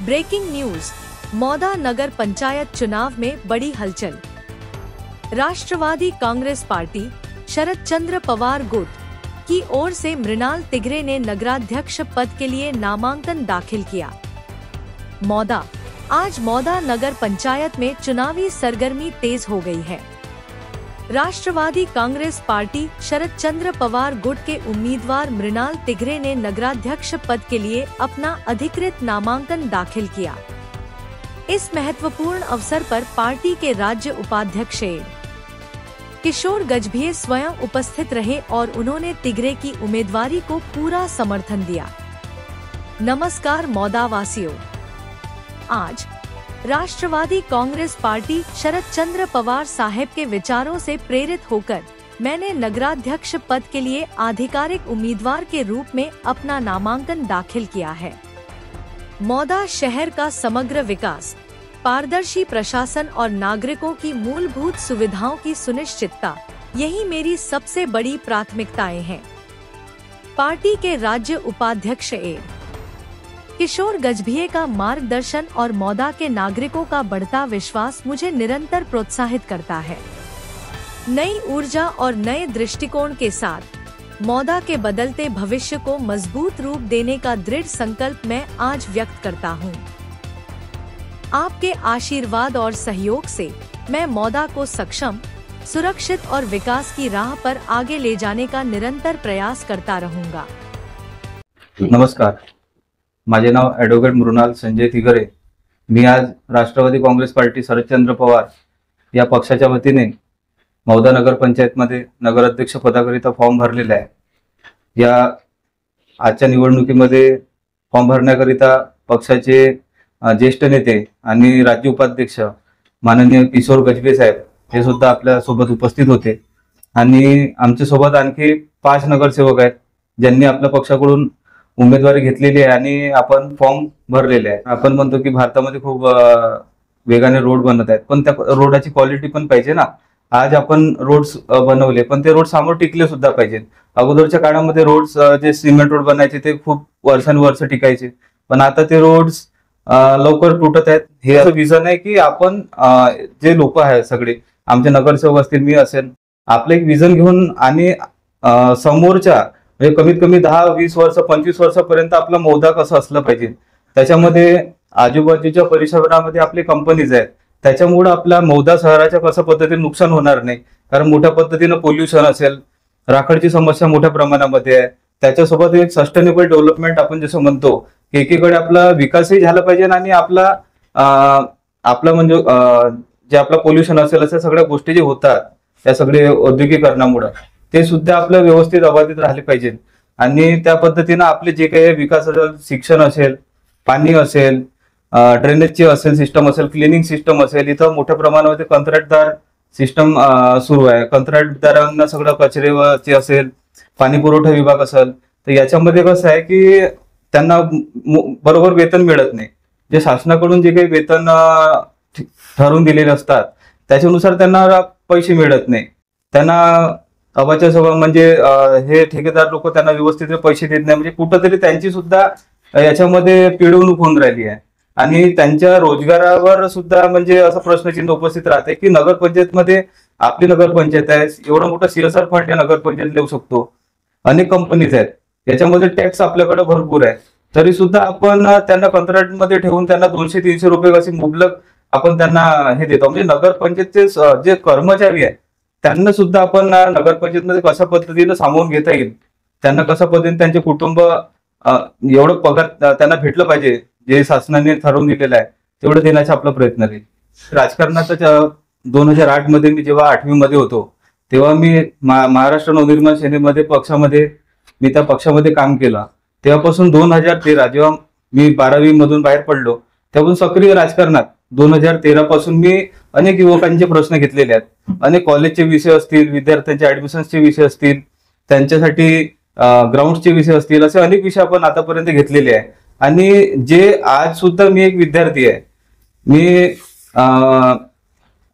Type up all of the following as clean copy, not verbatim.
Breaking news, Mauda नगर पंचायत चुनाव में बड़ी हलचल। राष्ट्रवादी कांग्रेस पार्टी शरद चंद्र पवार गुट की ओर से मृणाल तिगरे ने नगराध्यक्ष पद के लिए नामांकन दाखिल किया। आज मौदा नगर पंचायत में चुनावी सरगर्मी तेज हो गई है। राष्ट्रवादी कांग्रेस पार्टी शरद चंद्र पवार गुट के उम्मीदवार मृणाल तिगरे ने नगराध्यक्ष पद के लिए अपना अधिकृत नामांकन दाखिल किया। इस महत्वपूर्ण अवसर पर पार्टी के राज्य उपाध्यक्ष किशोर गजभिये स्वयं उपस्थित रहे और उन्होंने तिगरे की उम्मीदवारी को पूरा समर्थन दिया। नमस्कार मौदा वासियों, आज राष्ट्रवादी कांग्रेस पार्टी शरद चंद्र पवार साहब के विचारों से प्रेरित होकर मैंने नगराध्यक्ष पद के लिए आधिकारिक उम्मीदवार के रूप में अपना नामांकन दाखिल किया है। मौदा शहर का समग्र विकास, पारदर्शी प्रशासन और नागरिकों की मूलभूत सुविधाओं की सुनिश्चितता, यही मेरी सबसे बड़ी प्राथमिकताएं हैं। पार्टी के राज्य उपाध्यक्ष किशोर गजभिये का मार्गदर्शन और मौदा के नागरिकों का बढ़ता विश्वास मुझे निरंतर प्रोत्साहित करता है। नई ऊर्जा और नए दृष्टिकोण के साथ मौदा के बदलते भविष्य को मजबूत रूप देने का दृढ़ संकल्प मैं आज व्यक्त करता हूँ। आपके आशीर्वाद और सहयोग से मैं मौदा को सक्षम, सुरक्षित और विकास की राह पर आगे ले जाने का निरंतर प्रयास करता रहूंगा। नमस्कार, माझे नाव ॲडव्होकेट मृणाल संजय तिगरे। मी आज राष्ट्रवादी काँग्रेस पार्टी शरदचंद्र पवार या पक्षाच्या वतीने मौदा नगर पंचायतमध्ये नगराध्यक्ष पदाकरिता फॉर्म भरलेला आहे। या आजच्या निवडणुकीमध्ये फॉर्म भरण्याकरिता पक्षाचे ज्येष्ठ नेते आणि राज्य उपाध्यक्ष माननीय किशोर गजभिये साहेब हे सुद्धा आपल्या सोबत उपस्थित होते आणि आमच्या सोबत आणखी 5 नगरसेवक आहेत ज्यांनी आपल्या पक्षाकडून उमेदवारी घेतलेली आहे आणि आपण फॉर्म भरलेले आहे। आपण म्हणतो की भारतामध्ये खूप वेगाने रोड बनत आहेत, पण त्या रोडाची क्वालिटी पण पाहिजे ना। आज आपण रोड्स बनवले, पण ते रोड समोर टिकले सुद्धा पाहिजे। अगोदरच्या काळामध्ये रोड्स जे सिमेंट रोड बनायचे ते खूप वर्षानुवर्ष टिकायचे, पण आता ते रोड्स लवकर तुटत आहेत। हे असं विजन आहे की आपण जे लोक आहेत सगळे, आमचे नगरसेवक असतील, मी असेल, आपलं एक विजन घेऊन आणि समोरच्या म्हणजे कमीत कमी 10-20 वर्ष 25 वर्षापर्यंत आपला मौदा कसं असलं पाहिजे, त्याच्यामध्ये आजूबाजूच्या परिसरामध्ये आपले कंपनीज आहेत, त्याच्यामुळे आपल्या मौदा शहराच्या कसं पद्धतीने नुकसान होणार नाही। कारण मोठ्या पद्धतीनं पोल्युशन असेल, राखडची समस्या मोठ्या प्रमाणामध्ये आहे, त्याच्यासोबत एक सस्टेनेबल डेव्हलपमेंट आपण जसं म्हणतो की एकीकडे आपला विकासही झाला पाहिजे आणि आपला म्हणजे जे आपला पोल्युशन असेल अशा सगळ्या गोष्टी जे होतात त्या सगळे औद्योगिकरणामुळे ते सुद्धा आपलं व्यवस्थित अबाधित राहिले पाहिजे। आणि त्या पद्धतीनं आपले जे काही विकास असेल, शिक्षण असेल, पाणी असेल, ड्रेनेजची असेल सिस्टम असेल, क्लिनिंग सिस्टम असेल, इथं मोठ्या प्रमाणामध्ये कंत्राटदार सिस्टम सुरू आहे। कंत्राटदारांना सगळं कचरेचे असेल, पाणी पुरवठा विभाग असेल, तर याच्यामध्ये कसं आहे की त्यांना बरोबर वेतन मिळत नाही। जे शासनाकडून जे काही वेतन ठरवून दिलेले असतात त्याच्यानुसार त्यांना पैसे मिळत नाही। त्यांना अबाच्या सभा म्हणजे हे ठेकेदार लोक त्यांना व्यवस्थित पैसे देत नाही, म्हणजे कुठंतरी त्यांची सुद्धा याच्यामध्ये पिळवणूक होऊन राहिली आहे आणि त्यांच्या रोजगारावर सुद्धा म्हणजे असं प्रश्नचिन्ह उपस्थित राहते की नगरपंचायतमध्ये आपली नगरपंचायत आहे, एवढा मोठा CSR फंड या नगरपंचायत देऊ शकतो, अनेक कंपनीज आहेत, याच्यामध्ये टॅक्स आपल्याकडे भरपूर आहे, तरी सुद्धा आपण त्यांना कंत्राटमध्ये ठेवून त्यांना 200-300 रुपये अशी मुबलक आपण त्यांना हे देतो। म्हणजे नगरपंचायतचे जे कर्मचारी आहेत त्यांना सुद्धा आपण नगरपंचायतमध्ये कशा पद्धतीने सामावून घेता येईल, त्यांना कशा पद्धतीने त्यांचे कुटुंब एवढं पगार त्यांना भेटलं पाहिजे जे शासनाने ठरवून दिलेलं आहे तेवढं देण्याचा आपला प्रयत्न राहील। राजकारणात 2008 मध्ये मी जेव्हा 8वी मध्ये होतो तेव्हा मी महाराष्ट्र नवनिर्माण सेनेमध्ये मी त्या पक्षामध्ये काम केलं। तेव्हापासून 2013 जेव्हा मी 12वी मधून बाहेर पडलो तेव्हापासून सक्रिय राजकारणात 2013 पासून मी अनेक युवकांचे प्रश्न घेतलेले आहेत। अनेक कॉलेजचे विषय असतील, विद्यार्थ्यांच्या ऍडमिशनचे विषय असतील, त्यांच्यासाठी ग्राउंडचे विषय असतील, असे अनेक विषय आपण आतापर्यंत घेतलेले आहे। आणि जे आज सुद्धा मी एक विद्यार्थी आहे, मी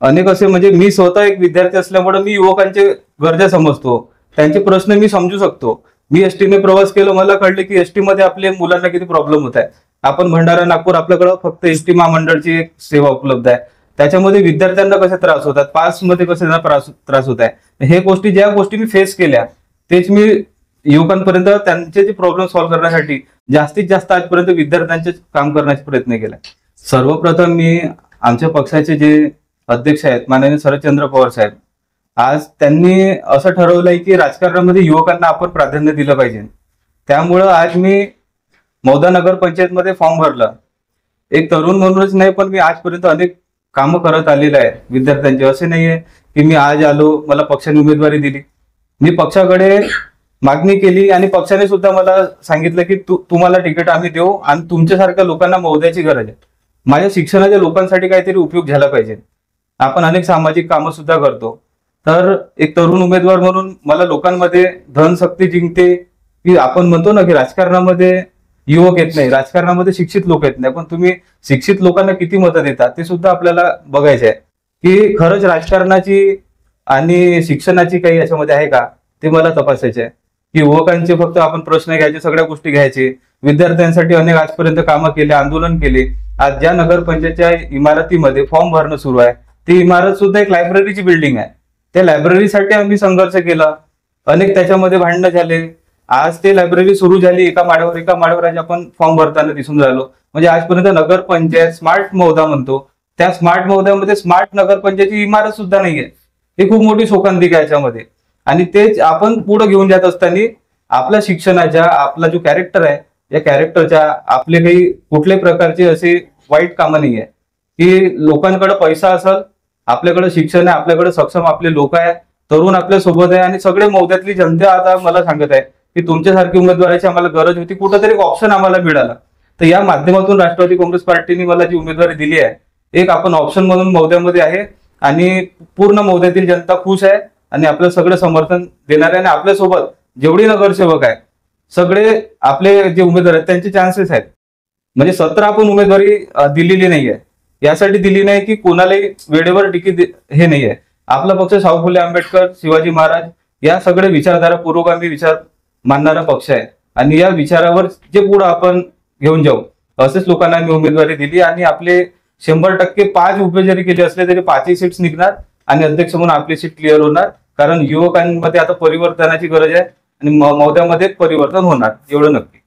अनेक असे म्हणजे मी स्वतः एक विद्यार्थी असल्यामुळे मी युवकांचे गरजा समजतो, त्यांचे प्रश्न मी समजू शकतो। मी एसटीने प्रवास केला, मला कळले की एसटी मध्ये आपल्या मुलांना किती प्रॉब्लेम होत आहे। आपण भंडारा नागपूर आपल्याकडं फक्त एसटी महामंडळची एक सेवा उपलब्ध आहे, त्याच्यामध्ये विद्यार्थ्यांना कसे त्रास होतात, पासमध्ये कसे त्रास होत आहे, हे गोष्टी ज्या गोष्टी मी फेस केल्या तेच मी युवकांपर्यंत त्यांचे जे प्रॉब्लेम सॉल्व्ह करण्यासाठी जास्तीत जास्त आजपर्यंत विद्यार्थ्यांचे काम करण्याचा प्रयत्न केला. सर्वप्रथम मी आमच्या पक्षाचे जे अध्यक्ष आहेत माननीय शरदचंद्र पवार साहेब, आज त्यांनी असं ठरवलंय की राजकारणामध्ये युवकांना आपण प्राधान्य दिलं पाहिजे. त्यामुळं आज मी मौदा नगर पंचायतमध्ये फॉर्म भरला. एक तरुण म्हणूनच नाही, पण मी आजपर्यंत अनेक कामं करत आलेलं आहे विद्यार्थ्यांचे. असे नाहीये की मी आज आलो मला पक्षाने उमेदवारी दिली. मी पक्षाकडे मागणी केली आणि पक्षाने सुद्धा मला सांगितलं की तुम्हाला तिकीट आम्ही देऊ आणि तुमच्यासारख्या लोकांना मौद्याची गरज आहे. माझ्या शिक्षणाच्या लोकांसाठी काहीतरी उपयोग झाला पाहिजे. आपण अनेक सामाजिक कामं सुद्धा करतो. तर एक तरुण उमेदवार म्हणून मला लोकांमध्ये धनशक्ती जिंकते, की आपण म्हणतो ना की राजकारणामध्ये युवक येत नाही, राजकारणामध्ये शिक्षित लोक येत नाही, पण तुम्ही शिक्षित लोकांना किती मतं देतात ते सुद्धा आपल्याला बघायचं आहे की खरंच राजकारणाची आणि शिक्षणाची काही याच्यामध्ये आहे का ते मला तपासायचे आहे. की युवकांचे फक्त आपण प्रश्न घ्यायचे, सगळ्या गोष्टी घ्यायचे. विद्यार्थ्यांसाठी अनेक आजपर्यंत कामं केले, आंदोलन केले. आज ज्या नगरपंचायतच्या इमारतीमध्ये फॉर्म भरणं सुरू आहे ती इमारत सुद्धा एक लायब्ररीची बिल्डिंग आहे. त्या लायब्ररीसाठी आम्ही संघर्ष केला, अनेक त्याच्यामध्ये भांडणं झाले. आज ते लायब्ररी सुरू झाली, एका माळ्यावर आज आपण फॉर्म भरताना दिसून राहिलो. म्हणजे आजपर्यंत नगरपंचायत स्मार्ट मौदा म्हणतो, त्या स्मार्ट मौद्यामध्ये स्मार्ट नगरपंचायतची इमारत सुद्धा नाहीये. ही खूप मोठी शोकांतिका आहे याच्यामध्ये. आणि तेच आपण पुढे घेऊन जात असताना आपल्या शिक्षणाच्या, आपला जो कॅरेक्टर आहे या कॅरेक्टरच्या आपले काही कुठल्याही प्रकारचे असे वाईट कामं नाही आहे. की लोकांकडे पैसा असेल, आपल्याकडे शिक्षण आहे, आपल्याकडे सक्षम आपले लोक आहे, तरुण आपल्या सोबत आहे आणि सगळे मौद्यातली जनता आता मला सांगत आहे की तुमच्यासारखी उमेदवाराची आम्हाला गरज होती, कुठंतरी ऑप्शन आम्हाला मिळाला. तर या माध्यमातून राष्ट्रवादी काँग्रेस पार्टीने मला जी उमेदवारी दिली आहे, एक आपण ऑप्शन म्हणून मौद्यामध्ये आहे आणि पूर्ण मौद्यातील जनता खुश आहे आणि आपलं सगळं समर्थन देणारे आणि आपल्यासोबत जेवढी नगरसेवक आहे सगळे आपले जे उमेदवार आहेत त्यांचे चान्सेस आहेत. म्हणजे 17 आपण उमेदवारी दिलेली नाहीये, यासाठी दिली नाही की कोणालाही वेळेवर तिकीट हे नाहीये. आपला पक्ष शाहू फुले आंबेडकर, शिवाजी महाराज या सगळे विचारधारा, पुरोगामी विचार मानणारा पक्ष आहे आणि या विचारावर जे पुढे आपण घेऊन जाऊ असेच लोकांना मी उमेदवारी दिली. आणि आपले 100% 5 उभे जरी केले असले तरी 5ही सीट्स निघणार आणि अध्यक्ष म्हणून आपली सीट क्लिअर होणार. कारण युवकांमध्ये आता परिवर्तनाची गरज आहे आणि मौद्यामध्ये परिवर्तन होणार, एवढं नक्की.